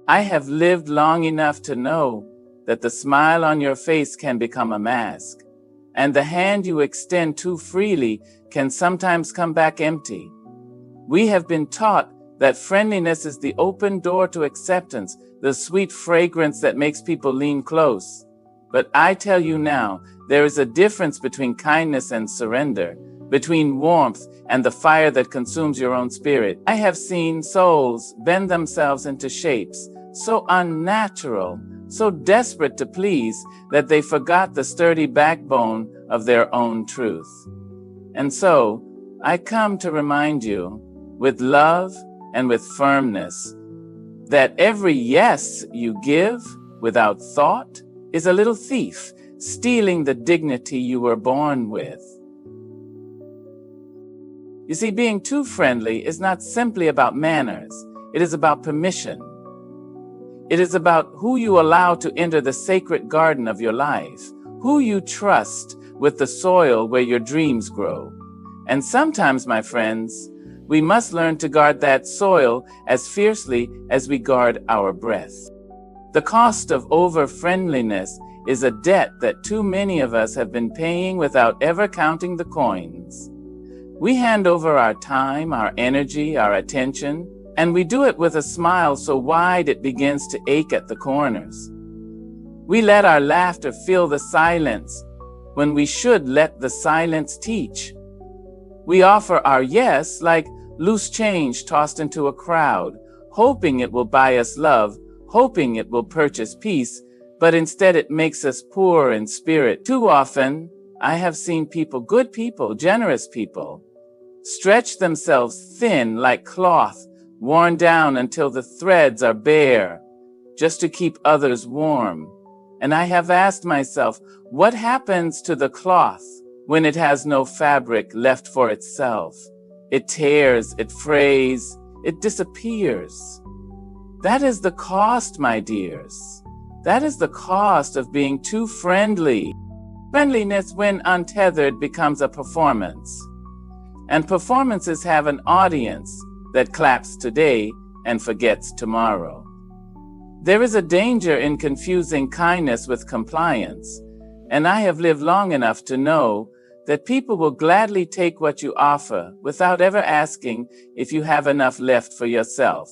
I have lived long enough to know that the smile on your face can become a mask, and the hand you extend too freely can sometimes come back empty. We have been taught that friendliness is the open door to acceptance, the sweet fragrance that makes people lean close. But I tell you now, there is a difference between kindness and surrender, between warmth and the fire that consumes your own spirit. I have seen souls bend themselves into shapes so unnatural, so desperate to please, that they forgot the sturdy backbone of their own truth. And so, I come to remind you, with love and with firmness, that every yes you give without thought is a little thief, stealing the dignity you were born with. You see, being too friendly is not simply about manners. It is about permission. It is about who you allow to enter the sacred garden of your life, who you trust with the soil where your dreams grow. And sometimes, my friends, we must learn to guard that soil as fiercely as we guard our breath. The cost of over-friendliness is a debt that too many of us have been paying without ever counting the coins. We hand over our time, our energy, our attention, and we do it with a smile so wide it begins to ache at the corners. We let our laughter fill the silence when we should let the silence teach. We offer our yes like loose change tossed into a crowd, hoping it will buy us love, hoping it will purchase peace, but instead it makes us poor in spirit. Too often, I have seen people, good people, generous people, stretch themselves thin like cloth, worn down until the threads are bare, just to keep others warm. And I have asked myself, what happens to the cloth when it has no fabric left for itself? It tears, it frays, it disappears. That is the cost, my dears. That is the cost of being too friendly. Friendliness, when untethered, becomes a performance. And performances have an audience that claps today and forgets tomorrow. There is a danger in confusing kindness with compliance, and I have lived long enough to know that people will gladly take what you offer without ever asking if you have enough left for yourself.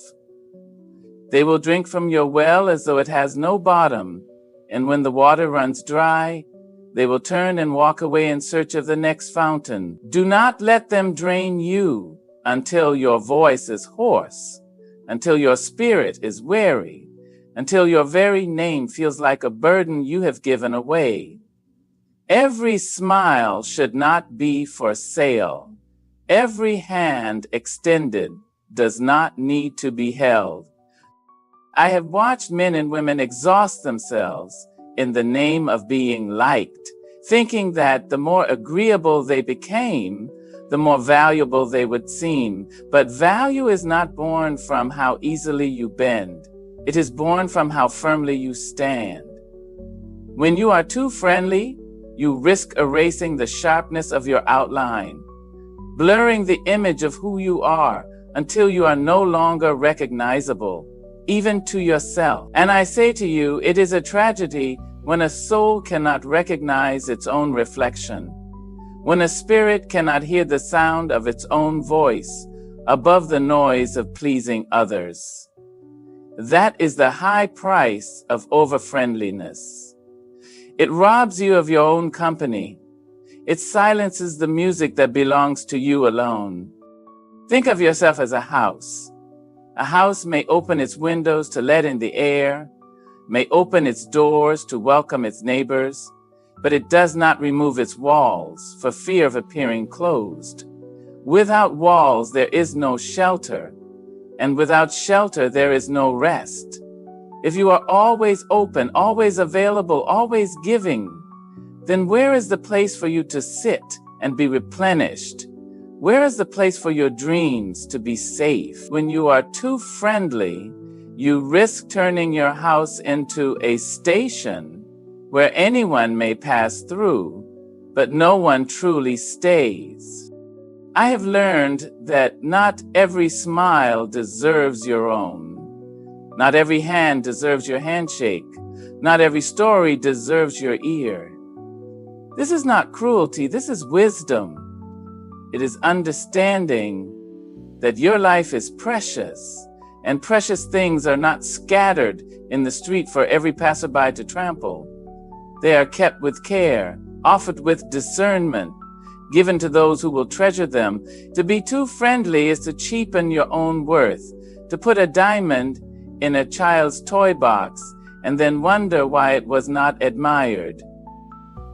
They will drink from your well as though it has no bottom, and when the water runs dry, they will turn and walk away in search of the next fountain. Do not let them drain you until your voice is hoarse, until your spirit is weary, until your very name feels like a burden you have given away. Every smile should not be for sale. Every hand extended does not need to be held. I have watched men and women exhaust themselves in the name of being liked, thinking that the more agreeable they became, the more valuable they would seem. But value is not born from how easily you bend. It is born from how firmly you stand. When you are too friendly, you risk erasing the sharpness of your outline, blurring the image of who you are until you are no longer recognizable, even to yourself. And I say to you, it is a tragedy when a soul cannot recognize its own reflection, when a spirit cannot hear the sound of its own voice above the noise of pleasing others. That is the high price of over-friendliness. It robs you of your own company. It silences the music that belongs to you alone. Think of yourself as a house. A house may open its windows to let in the air, may open its doors to welcome its neighbors, but it does not remove its walls for fear of appearing closed. Without walls, there is no shelter, and without shelter, there is no rest. If you are always open, always available, always giving, then where is the place for you to sit and be replenished? Where is the place for your dreams to be safe? When you are too friendly, you risk turning your house into a station where anyone may pass through, but no one truly stays. I have learned that not every smile deserves your own. Not every hand deserves your handshake. Not every story deserves your ear. This is not cruelty, this is wisdom. It is understanding that your life is precious, and precious things are not scattered in the street for every passerby to trample. They are kept with care, offered with discernment, given to those who will treasure them. To be too friendly is to cheapen your own worth, to put a diamond in a child's toy box and then wonder why it was not admired.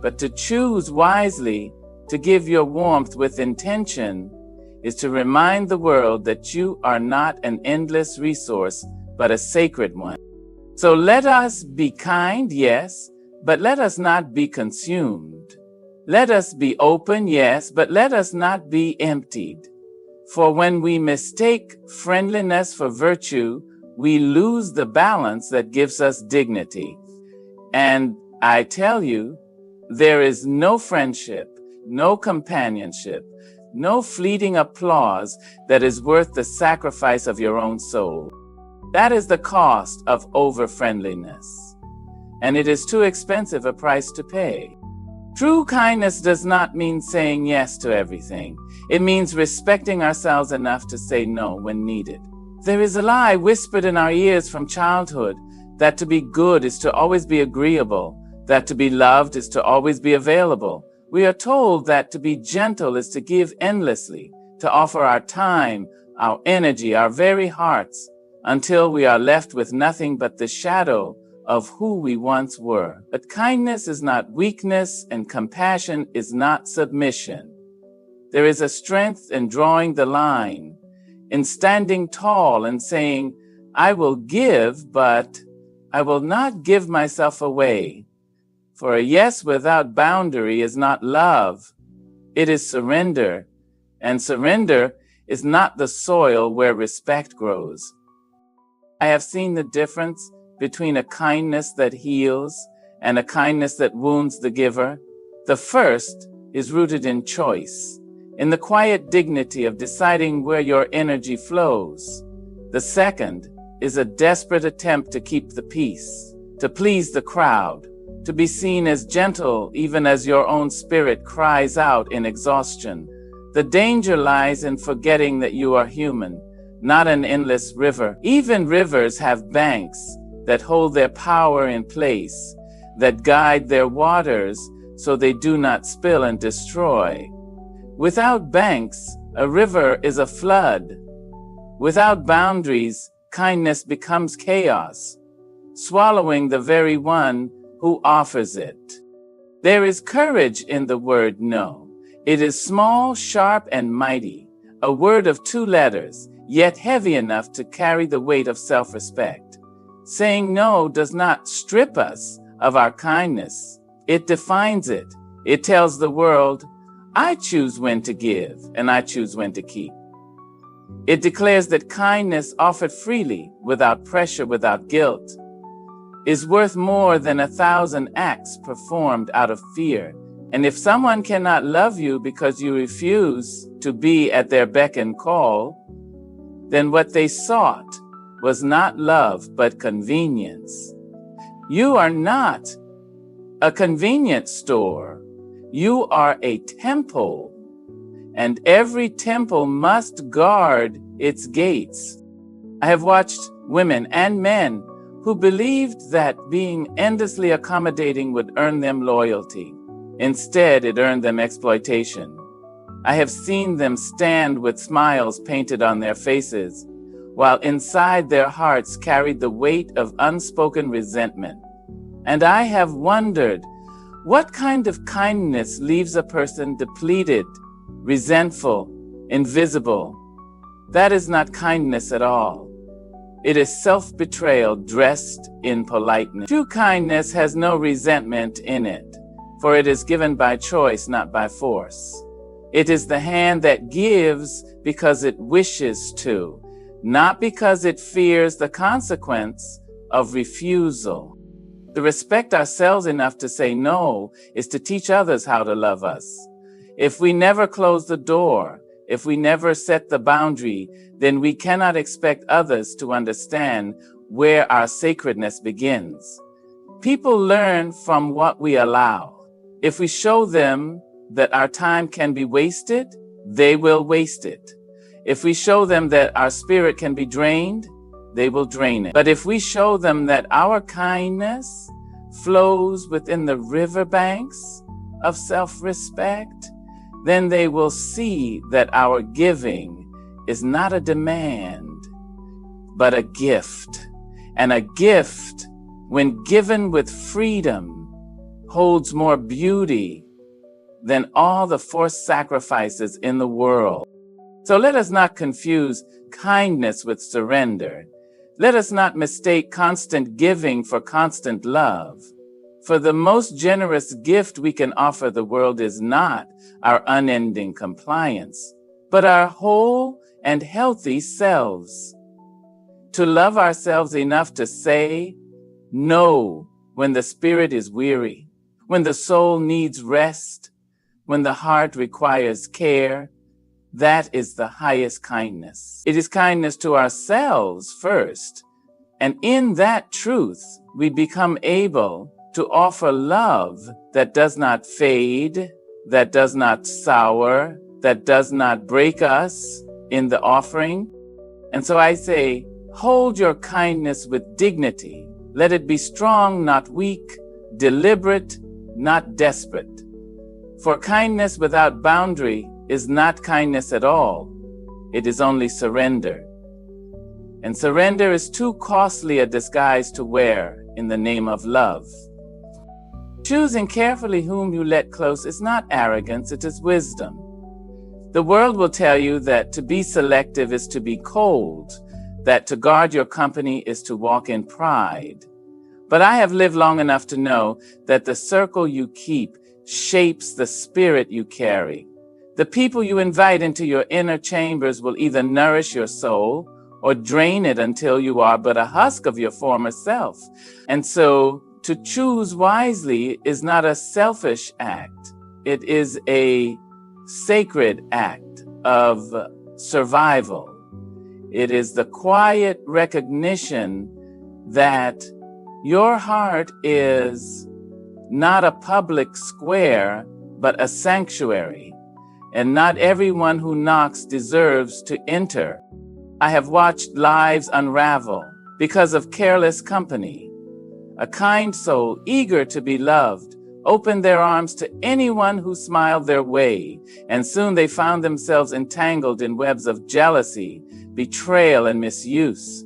But to choose wisely, to give your warmth with intention, is to remind the world that you are not an endless resource, but a sacred one. So let us be kind, yes, but let us not be consumed. Let us be open, yes, but let us not be emptied. For when we mistake friendliness for virtue, we lose the balance that gives us dignity. And I tell you, there is no friendship, no companionship, no fleeting applause that is worth the sacrifice of your own soul. That is the cost of over-friendliness, and it is too expensive a price to pay. True kindness does not mean saying yes to everything. It means respecting ourselves enough to say no when needed. There is a lie whispered in our ears from childhood that to be good is to always be agreeable, that to be loved is to always be available. We are told that to be gentle is to give endlessly, to offer our time, our energy, our very hearts, until we are left with nothing but the shadow of who we once were. But kindness is not weakness, and compassion is not submission. There is a strength in drawing the line, in standing tall and saying, I will give, but I will not give myself away. For a yes without boundary is not love, it is surrender, and surrender is not the soil where respect grows. I have seen the difference between a kindness that heals and a kindness that wounds the giver. The first is rooted in choice, in the quiet dignity of deciding where your energy flows. The second is a desperate attempt to keep the peace, to please the crowd, to be seen as gentle even as your own spirit cries out in exhaustion. The danger lies in forgetting that you are human, not an endless river. Even rivers have banks that hold their power in place, that guide their waters so they do not spill and destroy. Without banks, a river is a flood. Without boundaries, kindness becomes chaos, swallowing the very one who offers it. There is courage in the word no. It is small, sharp, and mighty, a word of 2 letters, yet heavy enough to carry the weight of self-respect. Saying no does not strip us of our kindness. It defines it. It tells the world, I choose when to give, and I choose when to keep. It declares that kindness offered freely, without pressure, without guilt, is worth more than 1,000 acts performed out of fear. And if someone cannot love you because you refuse to be at their beck and call, then what they sought was not love, but convenience. You are not a convenience store. You are a temple, and every temple must guard its gates. I have watched women and men who believed that being endlessly accommodating would earn them loyalty. Instead, it earned them exploitation. I have seen them stand with smiles painted on their faces, while inside their hearts carried the weight of unspoken resentment. And I have wondered, what kind of kindness leaves a person depleted, resentful, invisible? That is not kindness at all. It is self-betrayal dressed in politeness. True kindness has no resentment in it, for it is given by choice, not by force. It is the hand that gives because it wishes to, not because it fears the consequence of refusal. To respect ourselves enough to say no is to teach others how to love us. If we never close the door, if we never set the boundary, then we cannot expect others to understand where our sacredness begins. People learn from what we allow. If we show them that our time can be wasted, they will waste it. If we show them that our spirit can be drained, they will drain it. But if we show them that our kindness flows within the riverbanks of self-respect, then they will see that our giving is not a demand, but a gift. And a gift, when given with freedom, holds more beauty than all the forced sacrifices in the world. So let us not confuse kindness with surrender. Let us not mistake constant giving for constant love. For the most generous gift we can offer the world is not our unending compliance, but our whole and healthy selves. To love ourselves enough to say no when the spirit is weary, when the soul needs rest, when the heart requires care, that is the highest kindness. It is kindness to ourselves first, and in that truth, we become able to offer love that does not fade, that does not sour, that does not break us in the offering. And so I say, hold your kindness with dignity. Let it be strong, not weak, deliberate, not desperate. For kindness without boundary is not kindness at all. It is only surrender. And surrender is too costly a disguise to wear in the name of love. Choosing carefully whom you let close is not arrogance, it is wisdom. The world will tell you that to be selective is to be cold, that to guard your company is to walk in pride. But I have lived long enough to know that the circle you keep shapes the spirit you carry. The people you invite into your inner chambers will either nourish your soul or drain it until you are but a husk of your former self. And so to choose wisely is not a selfish act. It is a sacred act of survival. It is the quiet recognition that your heart is not a public square, but a sanctuary, and not everyone who knocks deserves to enter. I have watched lives unravel because of careless company. A kind soul, eager to be loved, opened their arms to anyone who smiled their way, and soon they found themselves entangled in webs of jealousy, betrayal, and misuse.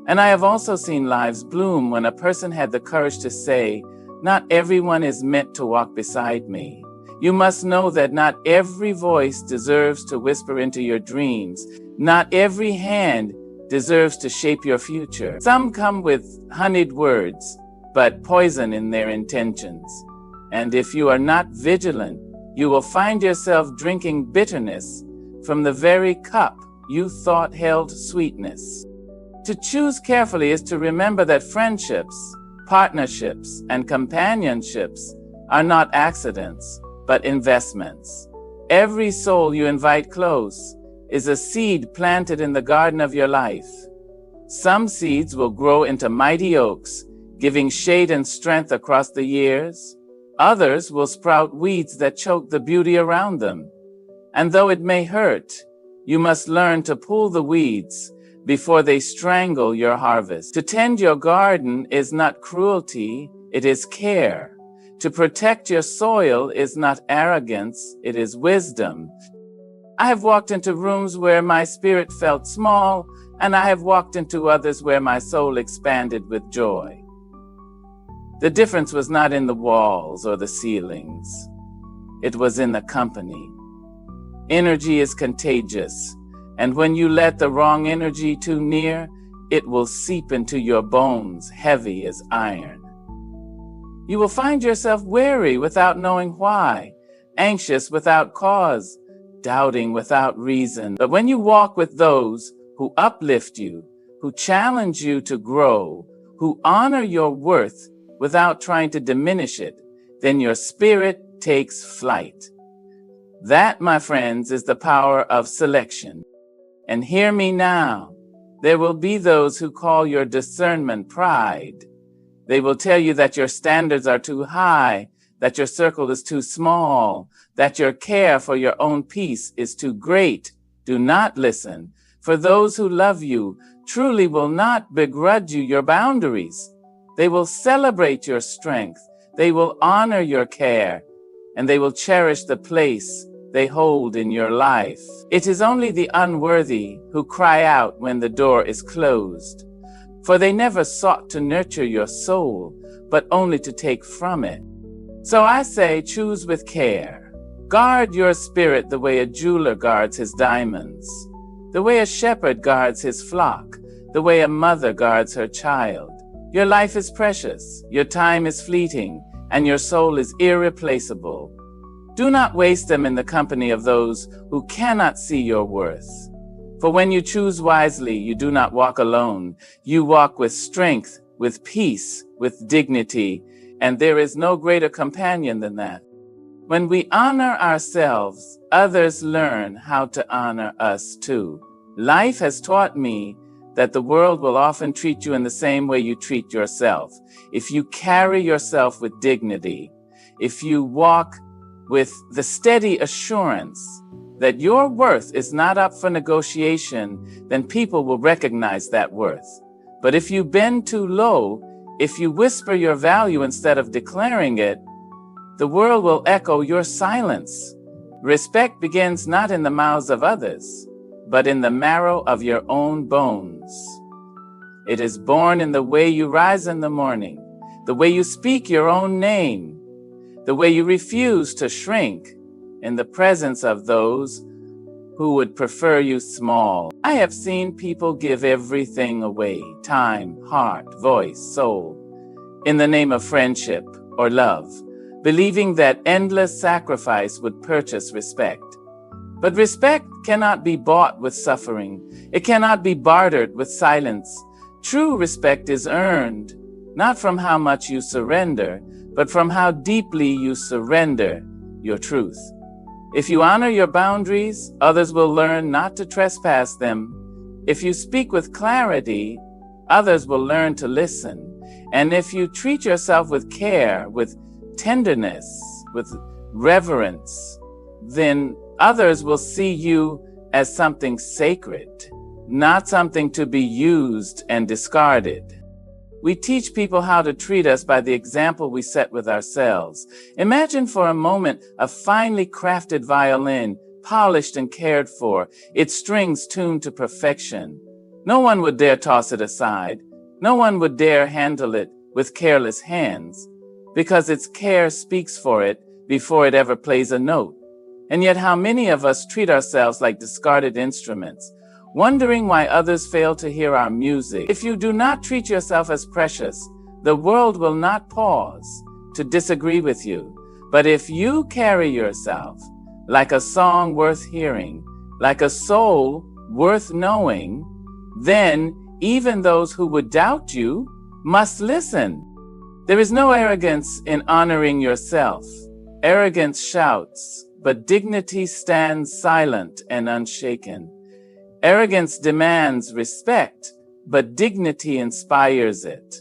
And I have also seen lives bloom when a person had the courage to say, "Not everyone is meant to walk beside me. You must know that not every voice deserves to whisper into your dreams. Not every hand deserves to shape your future. Some come with honeyed words, but poison in their intentions. And if you are not vigilant, you will find yourself drinking bitterness from the very cup you thought held sweetness." To choose carefully is to remember that friendships, partnerships, and companionships are not accidents, but investments. Every soul you invite close is a seed planted in the garden of your life. Some seeds will grow into mighty oaks, giving shade and strength across the years. Others will sprout weeds that choke the beauty around them. And though it may hurt, you must learn to pull the weeds before they strangle your harvest. To tend your garden is not cruelty, it is care. To protect your soil is not arrogance, it is wisdom. I have walked into rooms where my spirit felt small, and I have walked into others where my soul expanded with joy. The difference was not in the walls or the ceilings. It was in the company. Energy is contagious, and when you let the wrong energy too near, it will seep into your bones, heavy as iron. You will find yourself weary without knowing why, anxious without cause, doubting without reason. But when you walk with those who uplift you, who challenge you to grow, who honor your worth without trying to diminish it, then your spirit takes flight. That, my friends, is the power of selection. And hear me now. There will be those who call your discernment pride. They will tell you that your standards are too high, that your circle is too small, that your care for your own peace is too great. Do not listen, for those who love you truly will not begrudge you your boundaries. They will celebrate your strength. They will honor your care, and they will cherish the place they hold in your life. It is only the unworthy who cry out when the door is closed, for they never sought to nurture your soul, but only to take from it. So I say, choose with care. Guard your spirit the way a jeweler guards his diamonds, the way a shepherd guards his flock, the way a mother guards her child. Your life is precious, your time is fleeting, and your soul is irreplaceable. Do not waste them in the company of those who cannot see your worth. For when you choose wisely, you do not walk alone. You walk with strength, with peace, with dignity, and there is no greater companion than that. When we honor ourselves, others learn how to honor us too. Life has taught me that the world will often treat you in the same way you treat yourself. If you carry yourself with dignity, if you walk with the steady assurance that your worth is not up for negotiation, then people will recognize that worth. But if you bend too low, if you whisper your value instead of declaring it, the world will echo your silence. Respect begins not in the mouths of others, but in the marrow of your own bones. It is born in the way you rise in the morning, the way you speak your own name, the way you refuse to shrink in the presence of those who would prefer you small. I have seen people give everything away, time, heart, voice, soul, in the name of friendship or love, believing that endless sacrifice would purchase respect. But respect cannot be bought with suffering. It cannot be bartered with silence. True respect is earned, not from how much you surrender, but from how deeply you surrender your truth. If you honor your boundaries, others will learn not to trespass them. If you speak with clarity, others will learn to listen. And if you treat yourself with care, with tenderness, with reverence, then others will see you as something sacred, not something to be used and discarded. We teach people how to treat us by the example we set with ourselves. Imagine for a moment a finely crafted violin, polished and cared for, its strings tuned to perfection. No one would dare toss it aside. No one would dare handle it with careless hands, because its care speaks for it before it ever plays a note. And yet how many of us treat ourselves like discarded instruments, wondering why others fail to hear our music. If you do not treat yourself as precious, the world will not pause to disagree with you. But if you carry yourself like a song worth hearing, like a soul worth knowing, then even those who would doubt you must listen. There is no arrogance in honoring yourself. Arrogance shouts, but dignity stands silent and unshaken. Arrogance demands respect, but dignity inspires it.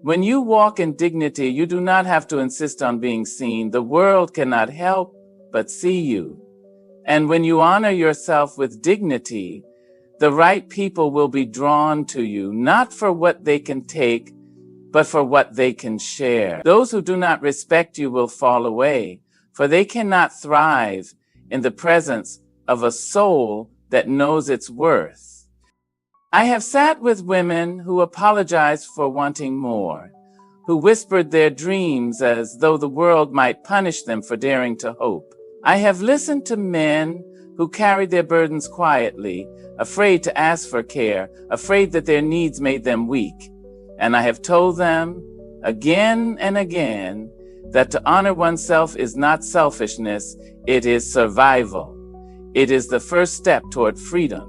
When you walk in dignity, you do not have to insist on being seen. The world cannot help but see you. And when you honor yourself with dignity, the right people will be drawn to you, not for what they can take, but for what they can share. Those who do not respect you will fall away, for they cannot thrive in the presence of a soul that knows its worth. I have sat with women who apologized for wanting more, who whispered their dreams as though the world might punish them for daring to hope. I have listened to men who carried their burdens quietly, afraid to ask for care, afraid that their needs made them weak. And I have told them again and again that to honor oneself is not selfishness, it is survival. It is the first step toward freedom,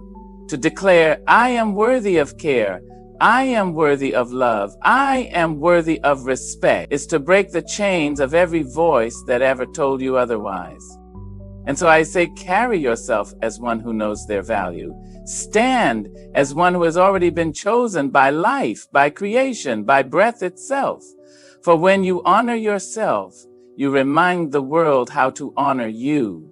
to declare, I am worthy of care, I am worthy of love, I am worthy of respect, is to break the chains of every voice that ever told you otherwise. And so I say, carry yourself as one who knows their value. Stand as one who has already been chosen by life, by creation, by breath itself. For when you honor yourself, you remind the world how to honor you.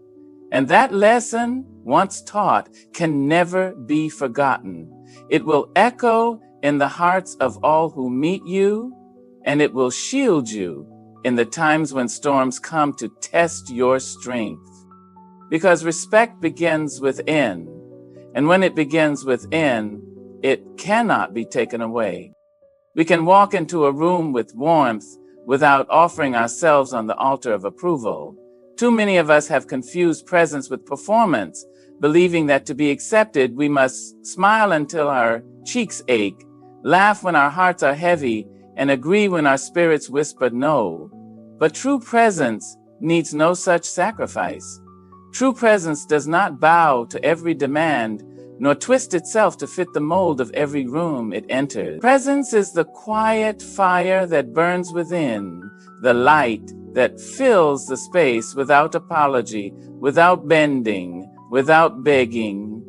And that lesson, once taught, can never be forgotten. It will echo in the hearts of all who meet you, and it will shield you in the times when storms come to test your strength. Because respect begins within, and when it begins within, it cannot be taken away. We can walk into a room with warmth without offering ourselves on the altar of approval. Too many of us have confused presence with performance, believing that to be accepted, we must smile until our cheeks ache, laugh when our hearts are heavy, and agree when our spirits whisper no. But true presence needs no such sacrifice. True presence does not bow to every demand, nor twist itself to fit the mold of every room it enters. Presence is the quiet fire that burns within, the light that fills the space without apology, without bending, without begging.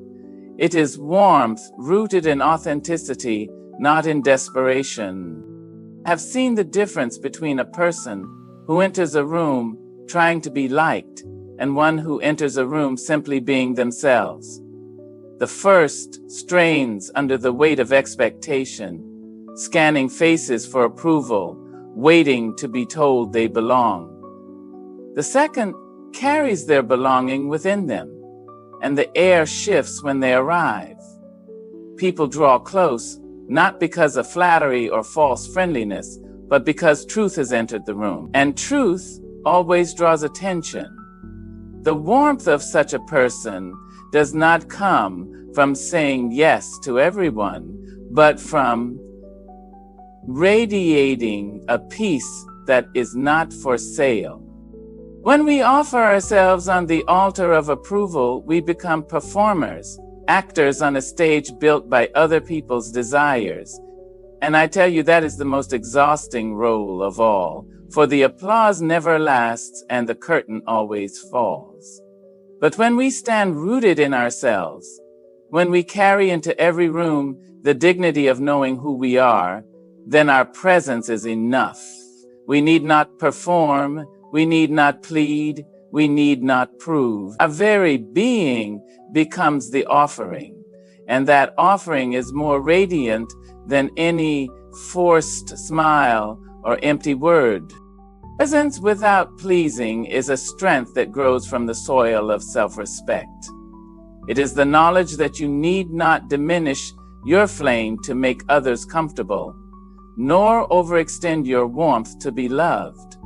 It is warmth rooted in authenticity, not in desperation. I've seen the difference between a person who enters a room trying to be liked and one who enters a room simply being themselves. The first strains under the weight of expectation, scanning faces for approval, waiting to be told they belong. The second carries their belonging within them, and the air shifts when they arrive. People draw close, not because of flattery or false friendliness, but because truth has entered the room. And truth always draws attention. The warmth of such a person does not come from saying yes to everyone, but from radiating a peace that is not for sale. When we offer ourselves on the altar of approval, we become performers, actors on a stage built by other people's desires. And I tell you, that is the most exhausting role of all, for the applause never lasts and the curtain always falls. But when we stand rooted in ourselves, when we carry into every room the dignity of knowing who we are, then our presence is enough. We need not perform, we need not plead, we need not prove. Our very being becomes the offering, and that offering is more radiant than any forced smile or empty word. Presence without pleasing is a strength that grows from the soil of self-respect. It is the knowledge that you need not diminish your flame to make others comfortable, nor overextend your warmth to be loved.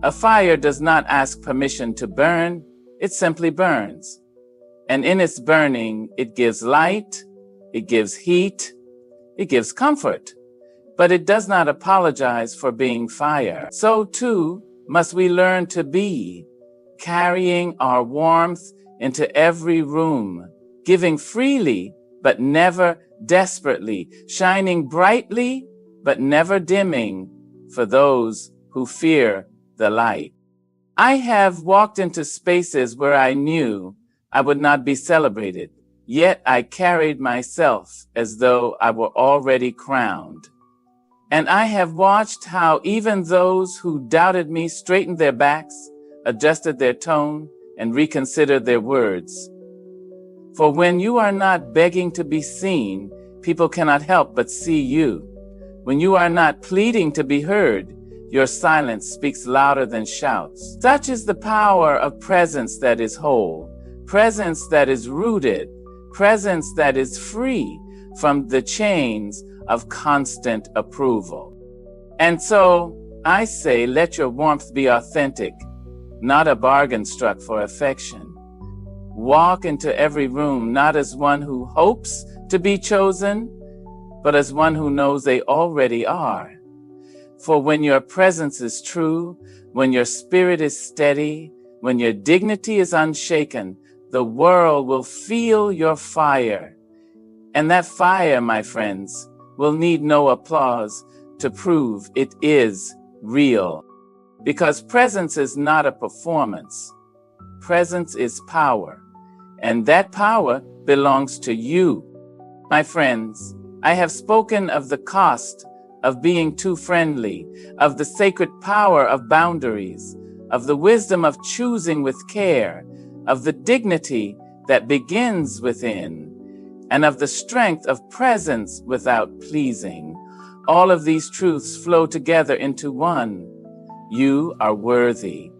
A fire does not ask permission to burn, it simply burns. And in its burning, it gives light, it gives heat, it gives comfort. But it does not apologize for being fire. So too must we learn to be, carrying our warmth into every room, giving freely, but never desperately, shining brightly, but never dimming for those who fear the light. I have walked into spaces where I knew I would not be celebrated, yet I carried myself as though I were already crowned. And I have watched how even those who doubted me straightened their backs, adjusted their tone, and reconsidered their words. For when you are not begging to be seen, people cannot help but see you. When you are not pleading to be heard, your silence speaks louder than shouts. Such is the power of presence that is whole, presence that is rooted, presence that is free from the chains of constant approval. And so I say, let your warmth be authentic, not a bargain struck for affection. Walk into every room not as one who hopes to be chosen, but as one who knows they already are. For when your presence is true, when your spirit is steady, when your dignity is unshaken, the world will feel your fire. And that fire, my friends, will need no applause to prove it is real. Because presence is not a performance. Presence is power. And that power belongs to you. My friends, I have spoken of the cost of being too friendly, of the sacred power of boundaries, of the wisdom of choosing with care, of the dignity that begins within, and of the strength of presence without pleasing. All of these truths flow together into one. You are worthy,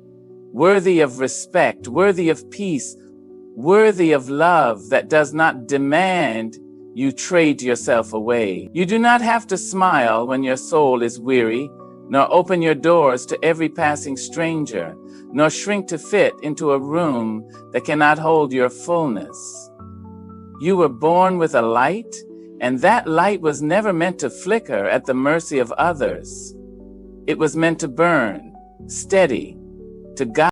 worthy of respect, worthy of peace, worthy of love that does not demand you trade yourself away. You do not have to smile when your soul is weary, nor open your doors to every passing stranger, nor shrink to fit into a room that cannot hold your fullness. You were born with a light, and that light was never meant to flicker at the mercy of others. It was meant to burn, steady, to guide.